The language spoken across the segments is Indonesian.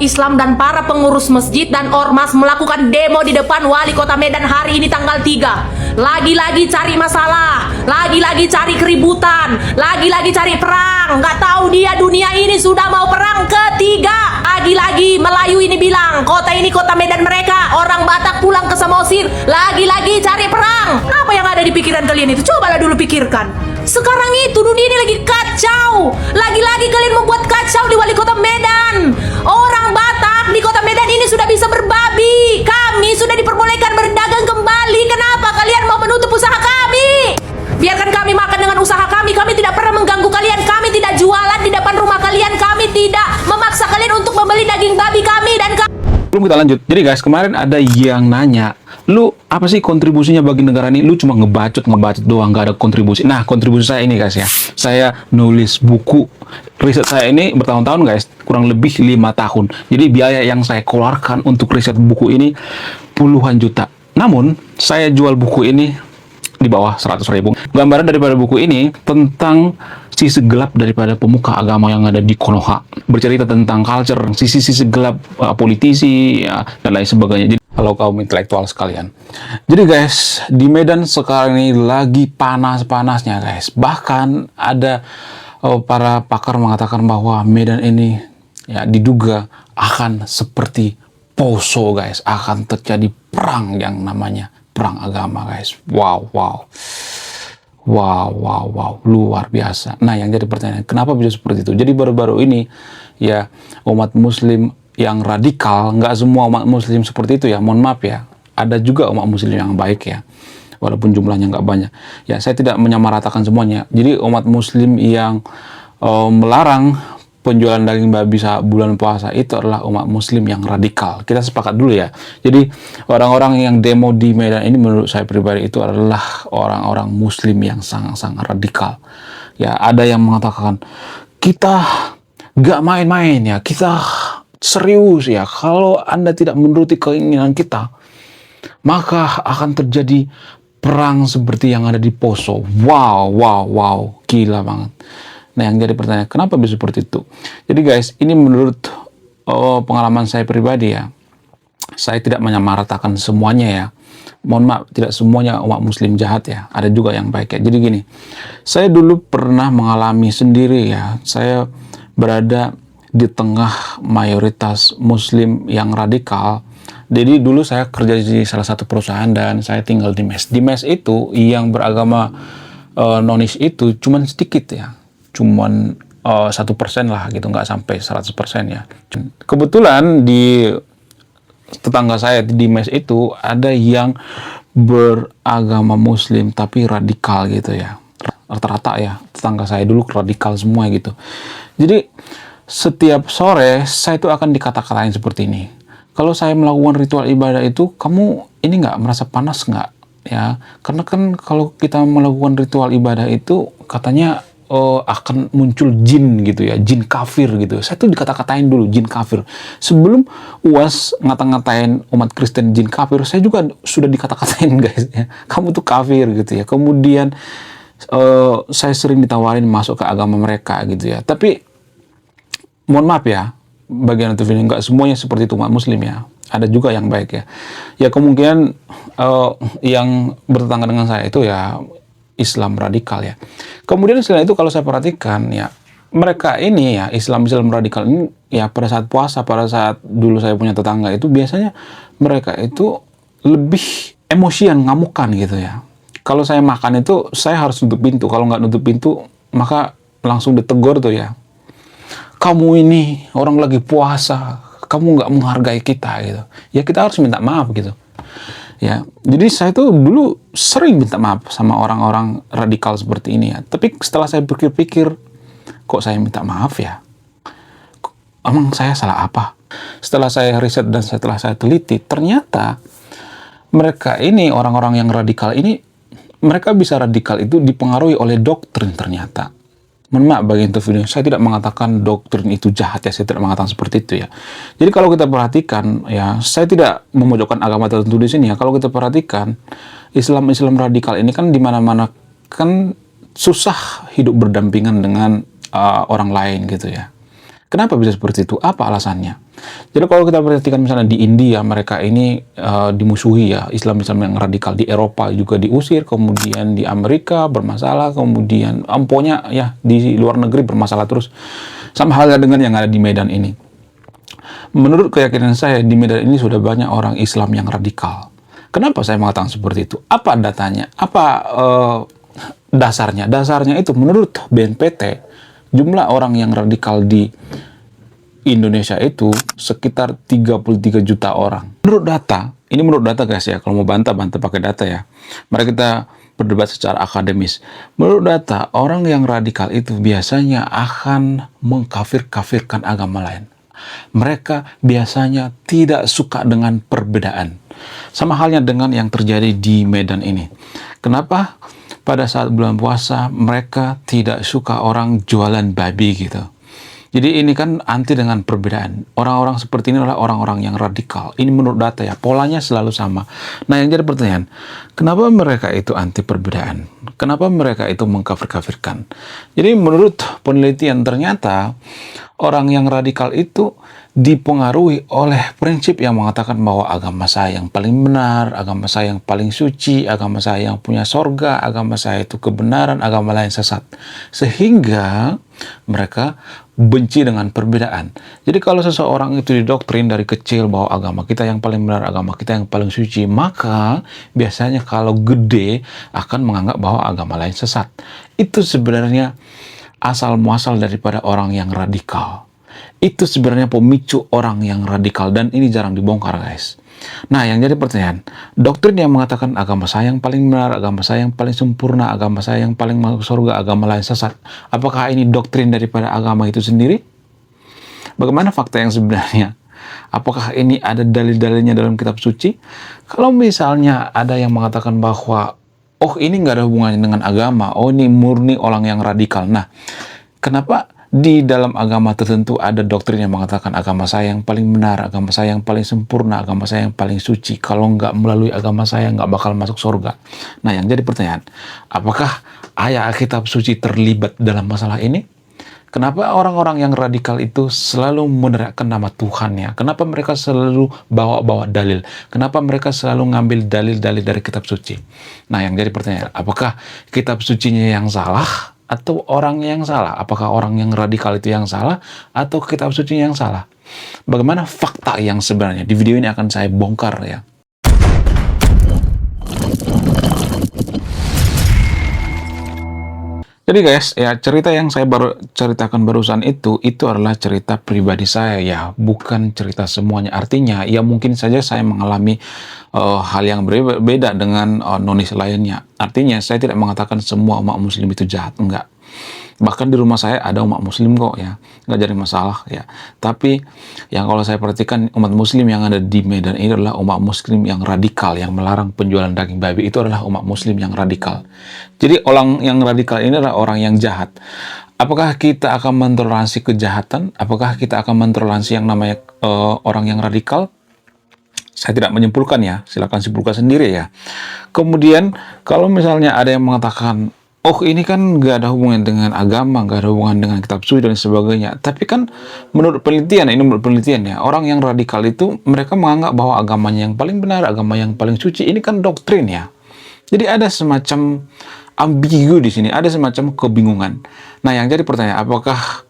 Islam dan para pengurus masjid dan ormas melakukan demo di depan Wali Kota Medan hari ini tanggal 3. Lagi-lagi cari masalah, lagi-lagi cari keributan, lagi-lagi cari perang. Nggak tahu dia dunia ini sudah mau perang ketiga. Lagi-lagi Melayu ini bilang kota ini kota Medan mereka, orang Batak pulang ke Samosir. Lagi-lagi cari perang. Apa yang ada di pikiran kalian itu? Cobalah dulu pikirkan. Sekarang itu dunia ini lagi kacau. Lagi-lagi kalian membuat kacau di Wali Kota Medan. Orang Batak di Kota Medan ini sudah bisa berbabi. Kami sudah diperbolehkan berdagang kembali. Kenapa kalian mau menutup usaha kami? Biarkan kami makan dengan usaha kami. Kami tidak pernah mengganggu kalian. Kami tidak jualan di depan rumah kalian. Kami tidak memaksa kalian untuk membeli daging babi kami dan Belum kita lanjut. Jadi guys, kemarin ada yang nanya, lu apa sih kontribusinya bagi negara ini? Lu cuma ngebacot doang, nggak ada kontribusi. Nah, kontribusi saya ini guys ya, saya nulis buku. Riset saya ini bertahun-tahun guys, kurang lebih 5 tahun. Jadi biaya yang saya keluarkan untuk riset buku ini puluhan juta. Namun, saya jual buku ini di bawah 100.000. Gambaran daripada buku ini tentang sisi gelap daripada pemuka agama yang ada di Konoha. Bercerita tentang culture, sisi-sisi gelap politisi, ya, dan lain sebagainya. Jadi, halo kaum intelektual sekalian. Jadi guys, di Medan sekarang ini lagi panas-panasnya guys. Bahkan ada para pakar mengatakan bahwa Medan ini ya diduga akan seperti Poso guys. Akan terjadi perang yang namanya perang agama guys. Wow. Luar biasa. Nah, yang jadi pertanyaan, kenapa bisa seperti itu? Jadi baru-baru ini ya umat muslim yang radikal, nggak semua umat muslim seperti itu ya, mohon maaf ya, ada juga umat muslim yang baik ya, walaupun jumlahnya nggak banyak ya. Saya tidak menyamaratakan semuanya. Jadi umat muslim yang melarang penjualan daging babi saat bulan puasa itu adalah umat muslim yang radikal. Kita sepakat dulu ya. Jadi orang-orang yang demo di Medan ini menurut saya pribadi itu adalah orang-orang muslim yang sangat-sangat radikal. Ya, ada yang mengatakan kita gak main-main ya, kita serius ya. Kalau Anda tidak menuruti keinginan kita, maka akan terjadi perang seperti yang ada di Poso. Wow, gila banget. Nah, yang jadi pertanyaan, kenapa bisa seperti itu? Jadi guys, ini menurut pengalaman saya pribadi ya. Saya tidak menyamaratakan semuanya ya. Mohon maaf, tidak semuanya umat muslim jahat ya. Ada juga yang baik ya. Jadi gini, saya dulu pernah mengalami sendiri ya. Saya berada di tengah mayoritas muslim yang radikal. Jadi dulu saya kerja di salah satu perusahaan dan saya tinggal di mes. Di mes itu yang beragama nonis itu cuman sedikit ya. Cuman 1% lah gitu, nggak sampai 100% ya. Kebetulan di tetangga saya di mes itu ada yang beragama muslim tapi radikal gitu ya. Rata-rata ya, tetangga saya dulu radikal semua gitu. Jadi setiap sore saya itu akan dikata-katain seperti ini. Kalau saya melakukan ritual ibadah itu, kamu ini nggak merasa panas nggak? Ya, karena kan kalau kita melakukan ritual ibadah itu katanya akan muncul jin gitu ya, jin kafir gitu. Saya tuh dikata-katain dulu jin kafir. Sebelum UAS ngata-ngatain umat Kristen jin kafir, saya juga sudah dikata-katain guys ya. Kamu tuh kafir gitu ya. Kemudian saya sering ditawarin masuk ke agama mereka gitu ya. Tapi mohon maaf ya, bagian itu nggak semuanya seperti itu umat muslim ya. Ada juga yang baik ya. Ya kemungkinan yang bertetangga dengan saya itu ya Islam radikal ya. Kemudian selain itu kalau saya perhatikan ya, mereka ini ya Islam radikal ini ya pada saat puasa, pada saat dulu saya punya tetangga itu biasanya mereka itu lebih emosian, ngamukan gitu ya. Kalau saya makan itu saya harus nutup pintu. Kalau nggak nutup pintu maka langsung ditegur tuh ya. Kamu ini orang lagi puasa, kamu nggak menghargai kita gitu. Ya kita harus minta maaf gitu. Ya, jadi saya tuh dulu sering minta maaf sama orang-orang radikal seperti ini ya. Tapi setelah saya pikir-pikir, kok saya minta maaf ya? Emang saya salah apa? Setelah saya riset dan setelah saya teliti, ternyata mereka ini, orang-orang yang radikal ini, mereka bisa radikal itu dipengaruhi oleh doktrin ternyata. Mohon maaf bagi itu video, saya tidak mengatakan doktrin itu jahat ya, saya tidak mengatakan seperti itu ya. Jadi kalau kita perhatikan ya, saya tidak memojokkan agama tertentu di sini ya. Kalau kita perhatikan Islam radikal ini kan di mana-mana kan susah hidup berdampingan dengan orang lain gitu ya. Kenapa bisa seperti itu? Apa alasannya? Jadi kalau kita perhatikan misalnya di India, mereka ini dimusuhi ya, Islam-Islam yang radikal. Di Eropa juga diusir, kemudian di Amerika bermasalah, kemudian pokoknya ya di luar negeri bermasalah terus. Sama halnya dengan yang ada di Medan ini. Menurut keyakinan saya, di Medan ini sudah banyak orang Islam yang radikal. Kenapa saya mengatakan seperti itu? Apa datanya? Apa dasarnya? Dasarnya itu menurut BNPT, jumlah orang yang radikal di Indonesia itu sekitar 33 juta orang. Menurut data, ini menurut data guys ya, kalau mau bantah pakai data ya. Mari kita berdebat secara akademis. Menurut data, orang yang radikal itu biasanya akan mengkafir-kafirkan agama lain. Mereka biasanya tidak suka dengan perbedaan. Sama halnya dengan yang terjadi di Medan ini. Kenapa? Pada saat bulan puasa mereka tidak suka orang jualan babi gitu. Jadi ini kan anti dengan perbedaan. Orang-orang seperti ini adalah orang-orang yang radikal. Ini menurut data ya, polanya selalu sama. Nah yang jadi pertanyaan, kenapa mereka itu anti perbedaan? Kenapa mereka itu mengkafir-kafirkan? Jadi menurut penelitian ternyata orang yang radikal itu dipengaruhi oleh prinsip yang mengatakan bahwa agama saya yang paling benar, agama saya yang paling suci, agama saya yang punya sorga, agama saya itu kebenaran, agama lain sesat. Sehingga mereka benci dengan perbedaan. Jadi kalau seseorang itu didoktrin dari kecil bahwa agama kita yang paling benar, agama kita yang paling suci, maka biasanya kalau gede akan menganggap bahwa agama lain sesat. Itu sebenarnya asal muasal daripada orang yang radikal. Itu sebenarnya pemicu orang yang radikal dan ini jarang dibongkar guys. Nah yang jadi pertanyaan, doktrin yang mengatakan agama saya yang paling benar, agama saya yang paling sempurna, agama saya yang paling masuk surga, agama lain sesat, apakah ini doktrin daripada agama itu sendiri? Bagaimana fakta yang sebenarnya? Apakah ini ada dalil-dalilnya dalam kitab suci? Kalau misalnya ada yang mengatakan bahwa oh ini nggak ada hubungannya dengan agama, oh ini murni orang yang radikal. Nah, kenapa di dalam agama tertentu ada doktrin yang mengatakan agama saya yang paling benar, agama saya yang paling sempurna, agama saya yang paling suci. Kalau nggak melalui agama saya nggak bakal masuk surga. Nah yang jadi pertanyaan, apakah ayat kitab suci terlibat dalam masalah ini? Kenapa orang-orang yang radikal itu selalu meneriakkan nama Tuhannya? Kenapa mereka selalu bawa-bawa dalil? Kenapa mereka selalu ngambil dalil-dalil dari kitab suci? Nah yang jadi pertanyaan, apakah kitab sucinya yang salah? Atau orang yang salah? Apakah orang yang radikal itu yang salah? Atau kitab suci yang salah? Bagaimana fakta yang sebenarnya? Di video ini akan saya bongkar ya. Jadi guys, ya cerita yang saya baru ceritakan barusan itu adalah cerita pribadi saya ya, bukan cerita semuanya. Artinya, ya mungkin saja saya mengalami hal yang berbeda dengan nonis lainnya. Artinya, saya tidak mengatakan semua umat muslim itu jahat, enggak. Bahkan di rumah saya ada umat muslim kok ya, nggak jadi masalah ya. Tapi yang kalau saya perhatikan umat muslim yang ada di Medan ini adalah umat muslim yang radikal, yang melarang penjualan daging babi. Itu adalah umat muslim yang radikal. Jadi orang yang radikal ini adalah orang yang jahat. Apakah kita akan mentoleransi kejahatan? Apakah kita akan mentoleransi yang namanya orang yang radikal? Saya tidak menyimpulkan ya, silakan simpulkan sendiri ya. Kemudian kalau misalnya ada yang mengatakan oh ini kan nggak ada hubungan dengan agama, nggak ada hubungan dengan kitab suci dan sebagainya. Tapi kan menurut penelitian, ini menurut penelitian ya, orang yang radikal itu mereka menganggap bahwa agamanya yang paling benar, agama yang paling suci, ini kan doktrin ya. Jadi ada semacam ambigu di sini, ada semacam kebingungan. Nah yang jadi pertanyaan, apakah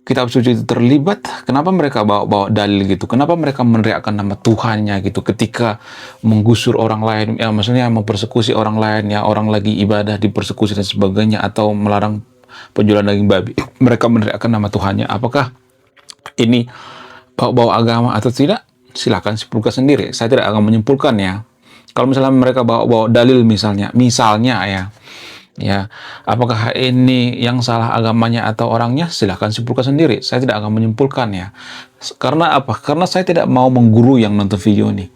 kitab suci itu terlibat? Kenapa mereka bawa dalil gitu? Kenapa mereka meneriakkan nama Tuhannya gitu ketika menggusur orang lain? Ya maksudnya mempersekusi orang lain ya, orang lagi ibadah dipersekusi dan sebagainya, atau melarang penjualan daging babi. Mereka meneriakkan nama Tuhannya. Apakah ini bawa agama atau tidak? Silakan simpulkan sendiri. Saya tidak akan menyimpulkan ya. Kalau misalnya mereka bawa dalil misalnya ya, apakah ini yang salah agamanya atau orangnya? Silahkan simpulkan sendiri. Saya tidak akan menyimpulkan ya. Karena apa? Karena saya tidak mau menggurui yang nonton video ini.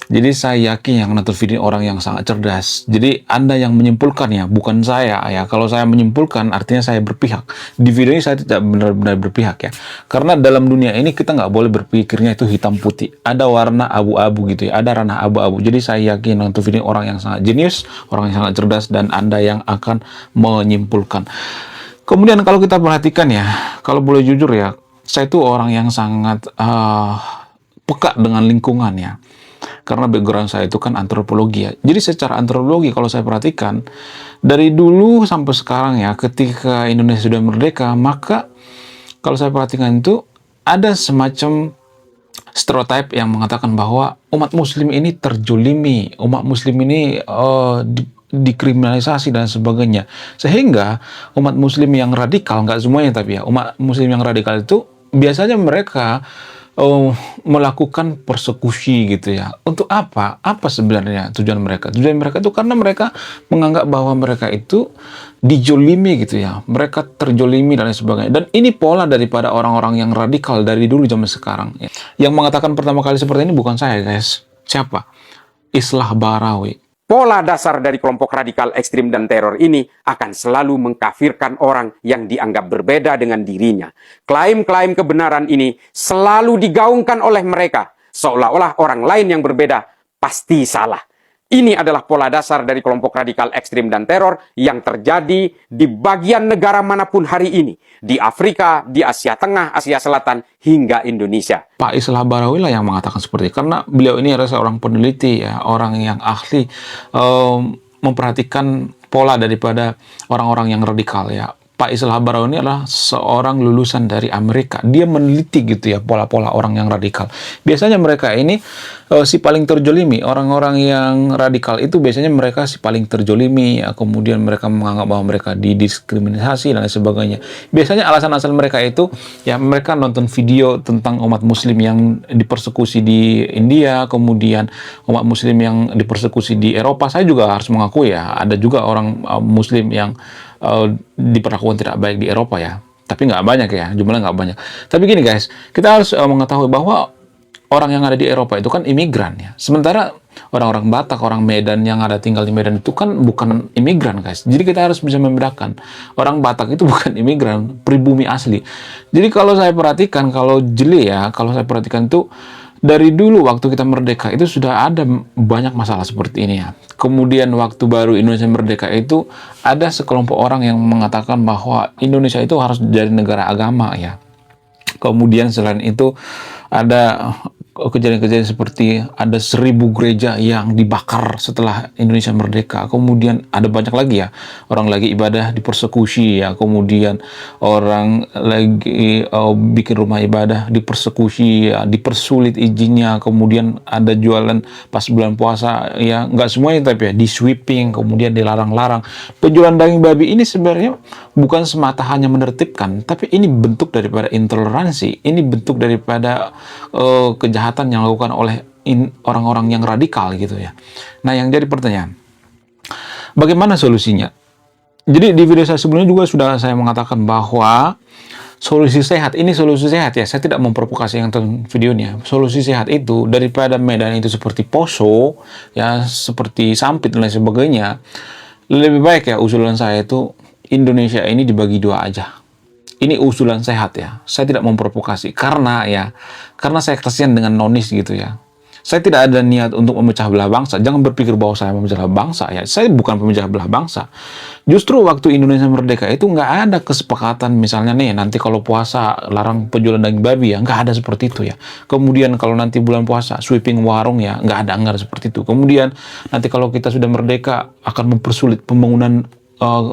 Jadi saya yakin yang nonton video orang yang sangat cerdas. Jadi Anda yang menyimpulkan ya, bukan saya ya. Kalau saya menyimpulkan artinya saya berpihak. Di video ini saya tidak benar-benar berpihak ya. Karena dalam dunia ini kita nggak boleh berpikirnya itu hitam putih. Ada warna abu-abu gitu ya. Ada ranah abu-abu. Jadi saya yakin nonton video orang yang sangat jenius, orang yang sangat cerdas, dan Anda yang akan menyimpulkan. Kemudian kalau kita perhatikan ya, kalau boleh jujur ya, saya itu orang yang sangat peka dengan lingkungan ya. Karena background saya itu kan antropologi ya. Jadi secara antropologi kalau saya perhatikan, dari dulu sampai sekarang ya, ketika Indonesia sudah merdeka, maka kalau saya perhatikan itu ada semacam stereotip yang mengatakan bahwa umat muslim ini terjolimi, umat muslim ini dikriminalisasi dan sebagainya. Sehingga umat muslim yang radikal, nggak semuanya tapi ya, umat muslim yang radikal itu biasanya mereka melakukan persekusi gitu ya. Untuk apa? Apa sebenarnya tujuan mereka? Tujuan mereka itu karena mereka menganggap bahwa mereka itu dijolimi gitu ya. Mereka terjolimi dan lain sebagainya. Dan ini pola daripada orang-orang yang radikal dari dulu zaman sekarang. Ya. Yang mengatakan pertama kali seperti ini bukan saya guys. Siapa? Islah Bahrawi. Pola dasar dari kelompok radikal ekstrim dan teror ini akan selalu mengkafirkan orang yang dianggap berbeda dengan dirinya. Klaim-klaim kebenaran ini selalu digaungkan oleh mereka, seolah-olah orang lain yang berbeda pasti salah. Ini adalah pola dasar dari kelompok radikal ekstrim dan teror yang terjadi di bagian negara manapun hari ini. Di Afrika, di Asia Tengah, Asia Selatan, hingga Indonesia. Pak Islah Bahrawi lah yang mengatakan seperti itu. Karena beliau ini adalah seorang peneliti, ya, orang yang ahli memperhatikan pola daripada orang-orang yang radikal. Ya. Pak Islah Bahrawi ini adalah seorang lulusan dari Amerika. Dia meneliti gitu ya pola-pola orang yang radikal. Biasanya mereka ini si paling terjolimi. Orang-orang yang radikal itu biasanya mereka si paling terjolimi. Ya. Kemudian mereka menganggap bahwa mereka didiskriminasi dan lain sebagainya. Biasanya alasan-alasan mereka itu ya mereka nonton video tentang umat muslim yang dipersekusi di India, kemudian umat muslim yang dipersekusi di Eropa. Saya juga harus mengakui ya, ada juga orang muslim yang diperlakukan tidak baik di Eropa ya, tapi nggak banyak ya, jumlahnya nggak banyak. Tapi gini guys, kita harus mengetahui bahwa orang yang ada di Eropa itu kan imigran ya, sementara orang-orang Batak, orang Medan yang ada tinggal di Medan itu kan bukan imigran guys. Jadi kita harus bisa membedakan, orang Batak itu bukan imigran, pribumi asli. Jadi kalau saya perhatikan, kalau jeli ya, kalau saya perhatikan itu dari dulu waktu kita merdeka itu sudah ada banyak masalah seperti ini ya. Kemudian waktu baru Indonesia merdeka itu ada sekelompok orang yang mengatakan bahwa Indonesia itu harus jadi negara agama ya. Kemudian selain itu ada kejadian-kejadian seperti ada 1000 gereja yang dibakar setelah Indonesia merdeka. Kemudian ada banyak lagi ya, orang lagi ibadah dipersekusi ya. Kemudian orang lagi bikin rumah ibadah dipersekusi ya, dipersulit izinnya. Kemudian ada jualan pas bulan puasa ya, nggak semuanya tapi ya di sweeping, kemudian dilarang-larang. Penjualan daging babi ini sebenarnya bukan semata hanya menertibkan, tapi ini bentuk daripada intoleransi. Ini bentuk daripada kejahatan yang dilakukan oleh orang-orang yang radikal gitu ya. Nah, yang jadi pertanyaan, bagaimana solusinya? Jadi di video saya sebelumnya juga sudah saya mengatakan bahwa solusi sehat, ini solusi sehat ya, saya tidak memprovokasi yang nonton videonya. Solusi sehat itu daripada Medan itu seperti Poso, ya seperti Sampit dan lain sebagainya, lebih baik ya usulan saya itu Indonesia ini dibagi dua aja. Ini usulan sehat ya. Saya tidak memprovokasi karena saya kasihan dengan nonis gitu ya. Saya tidak ada niat untuk memecah belah bangsa. Jangan berpikir bahwa saya memecah belah bangsa ya. Saya bukan pemecah belah bangsa. Justru waktu Indonesia merdeka itu nggak ada kesepakatan misalnya nih nanti kalau puasa larang penjualan daging babi ya, nggak ada seperti itu ya. Kemudian kalau nanti bulan puasa sweeping warung ya, nggak ada seperti itu. Kemudian nanti kalau kita sudah merdeka akan mempersulit pembangunan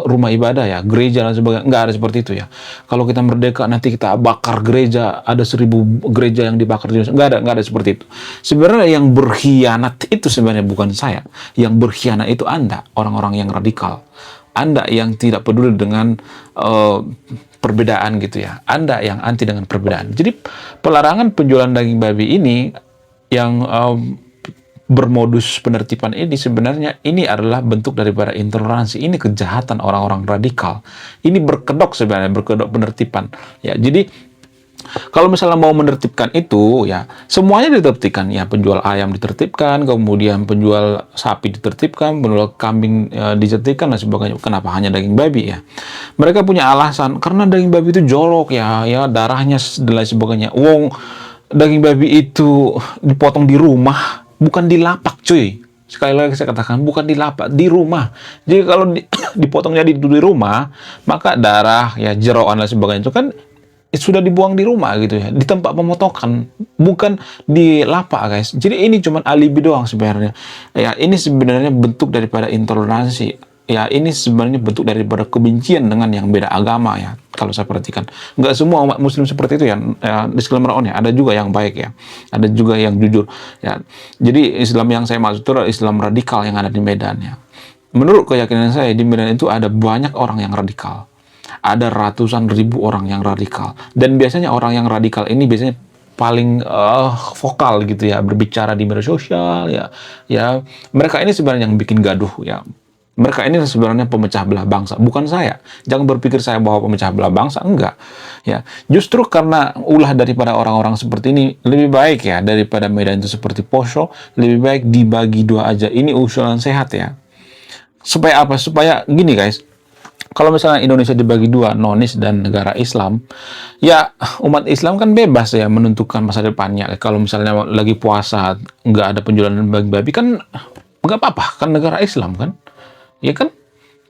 rumah ibadah ya, gereja dan sebagainya, nggak ada seperti itu ya. Kalau kita merdeka nanti kita bakar gereja, ada 1000 gereja yang dibakar, nggak ada seperti itu. Sebenarnya yang berkhianat itu sebenarnya bukan saya, yang berkhianat itu Anda, orang-orang yang radikal, Anda yang tidak peduli dengan perbedaan gitu ya, Anda yang anti dengan perbedaan. Jadi pelarangan penjualan daging babi ini yang bermodus penertiban ini sebenarnya ini adalah bentuk daripada intoleransi. Ini kejahatan orang-orang radikal. Ini berkedok sebenarnya, berkedok penertiban. Ya, jadi kalau misalnya mau menertibkan itu ya semuanya ditertibkan ya, penjual ayam ditertibkan, kemudian penjual sapi ditertibkan, penjual kambing ditertibkan dan sebagainya. Kenapa hanya daging babi ya? Mereka punya alasan karena daging babi itu jorok ya, darahnya dan lain sebagainya. Wong daging babi itu dipotong di rumah, bukan di lapak cuy. Sekali lagi saya katakan, bukan di lapak, di rumah. Jadi kalau dipotongnya di rumah, maka darah, ya jeroan dan sebagainya itu kan sudah dibuang di rumah gitu ya, di tempat pemotongan, bukan di lapak guys. Jadi ini cuma alibi doang sebenarnya. Ya ini sebenarnya bentuk daripada intoleransi. Ya ini sebenarnya bentuk daripada kebencian dengan yang beda agama ya. Kalau saya perhatikan, nggak semua umat Muslim seperti itu ya. Disclaimer on ya, ada juga yang baik ya, ada juga yang jujur ya. Jadi Islam yang saya maksud itu adalah Islam radikal yang ada di Medan ya. Menurut keyakinan saya di Medan itu ada banyak orang yang radikal. Ada ratusan ribu orang yang radikal. Dan biasanya orang yang radikal ini biasanya paling vokal gitu ya, berbicara di media sosial ya. Ya, mereka ini sebenarnya yang bikin gaduh ya. Mereka ini sebenarnya pemecah belah bangsa, bukan saya. Jangan berpikir saya bahwa pemecah belah bangsa, enggak. Ya, justru karena ulah daripada orang-orang seperti ini lebih baik ya daripada Medan itu seperti Poso, lebih baik dibagi dua aja. Ini usulan sehat ya. Supaya apa? Supaya gini guys. Kalau misalnya Indonesia dibagi dua, nonis dan negara Islam, ya umat Islam kan bebas ya menentukan masa depannya. Kalau misalnya lagi puasa, nggak ada penjualan daging babi kan nggak apa-apa, kan negara Islam kan. Ya kan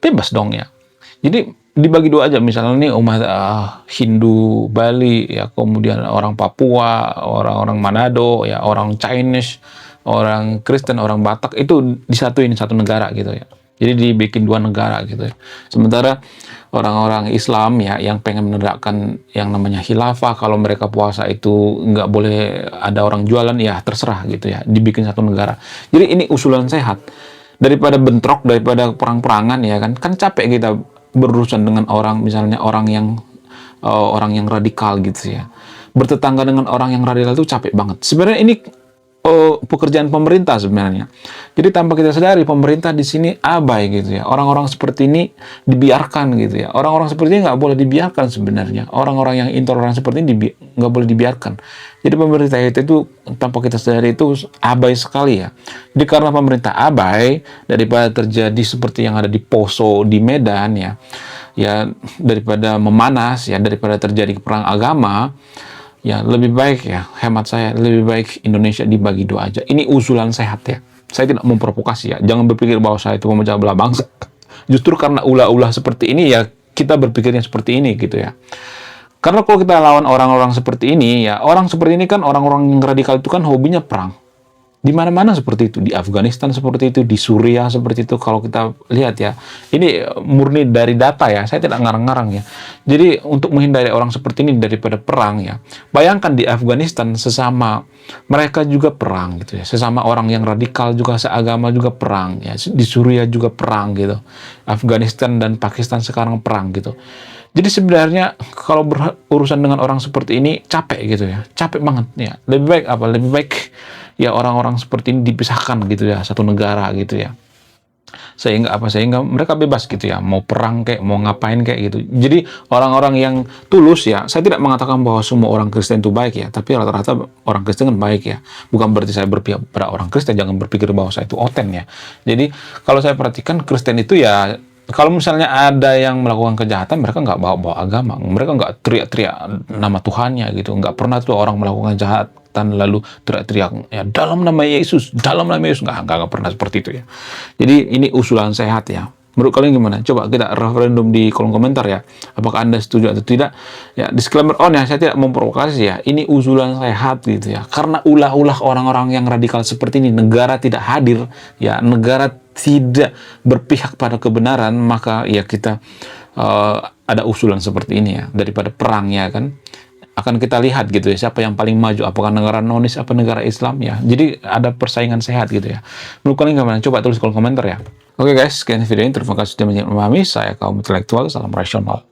bebas dong ya. Jadi dibagi dua aja, misalnya nih umat Hindu Bali ya, kemudian orang Papua, orang-orang Manado ya, orang Chinese, orang Kristen, orang Batak itu disatuin satu negara gitu ya. Jadi dibikin dua negara gitu ya. Sementara orang-orang Islam ya yang pengen menerapkan yang namanya khilafah, kalau mereka puasa itu nggak boleh ada orang jualan, ya terserah gitu ya. Dibikin satu negara. Jadi ini usulan sehat. Daripada bentrok, daripada perang-perangan ya kan. Kan capek kita berurusan dengan orang, misalnya orang yang radikal gitu ya. Bertetangga dengan orang yang radikal itu capek banget. Sebenarnya ini pekerjaan pemerintah sebenarnya. Jadi tanpa kita sadari pemerintah di sini abai gitu ya. Orang-orang seperti ini dibiarkan gitu ya. Orang-orang seperti ini nggak boleh dibiarkan sebenarnya. Orang-orang yang intoleran seperti ini nggak boleh dibiarkan. Jadi pemerintah itu tanpa kita sadari itu abai sekali ya. Jadi karena pemerintah abai, daripada terjadi seperti yang ada di Poso, di Medan ya, ya daripada memanas ya, daripada terjadi perang agama. Ya, lebih baik ya, hemat saya, lebih baik Indonesia dibagi dua aja. Ini usulan sehat ya. Saya tidak memprovokasi ya. Jangan berpikir bahwa saya itu memecah belah bangsa. Justru karena ulah-ulah seperti ini ya, kita berpikirnya seperti ini gitu ya. Karena kalau kita lawan orang-orang seperti ini ya, orang seperti ini kan orang-orang yang radikal itu kan hobinya perang. Di mana-mana seperti itu, di Afghanistan seperti itu, di Suriah seperti itu. Kalau kita lihat ya, ini murni dari data ya, saya tidak ngarang-ngarang ya. Jadi untuk menghindari orang seperti ini daripada perang ya, bayangkan di Afghanistan sesama mereka juga perang gitu ya, sesama orang yang radikal juga seagama juga perang ya, di Suriah juga perang gitu, Afghanistan dan Pakistan sekarang perang gitu. Jadi sebenarnya kalau berurusan dengan orang seperti ini capek gitu ya, capek banget ya. Lebih baik apa? Lebih baik ya orang-orang seperti ini dipisahkan gitu ya, satu negara gitu ya. Sehingga mereka bebas gitu ya, mau perang kayak, mau ngapain kayak gitu. Jadi orang-orang yang tulus ya, saya tidak mengatakan bahwa semua orang Kristen itu baik ya, tapi rata-rata orang Kristen kan baik ya. Bukan berarti saya berpihak pada orang Kristen, jangan berpikir bahwa saya itu oten ya. Jadi kalau saya perhatikan Kristen itu ya, kalau misalnya ada yang melakukan kejahatan, mereka nggak bawa-bawa agama, mereka nggak teriak-teriak nama Tuhannya gitu, nggak pernah tuh orang melakukan kejahatan lalu teriak-teriak ya dalam nama Yesus, nggak pernah seperti itu ya. Jadi ini usulan sehat ya. Menurut kalian gimana? Coba kita referendum di kolom komentar ya. Apakah Anda setuju atau tidak? Ya, disclaimer on ya, saya tidak memprovokasi ya. Ini usulan sehat gitu ya. Karena ulah-ulah orang-orang yang radikal seperti ini, negara tidak hadir ya, negara tidak berpihak pada kebenaran, maka ya kita ada usulan seperti ini ya, daripada perang ya kan. Akan kita lihat gitu ya, siapa yang paling maju, apakah negara nonis apa negara Islam ya. Jadi ada persaingan sehat gitu ya. Menurut kalian gimana? Coba tulis kolom komentar ya. Oke guys, sekian video ini. Terima kasih sudah memahami. Saya kaum intelektual, salam rasional.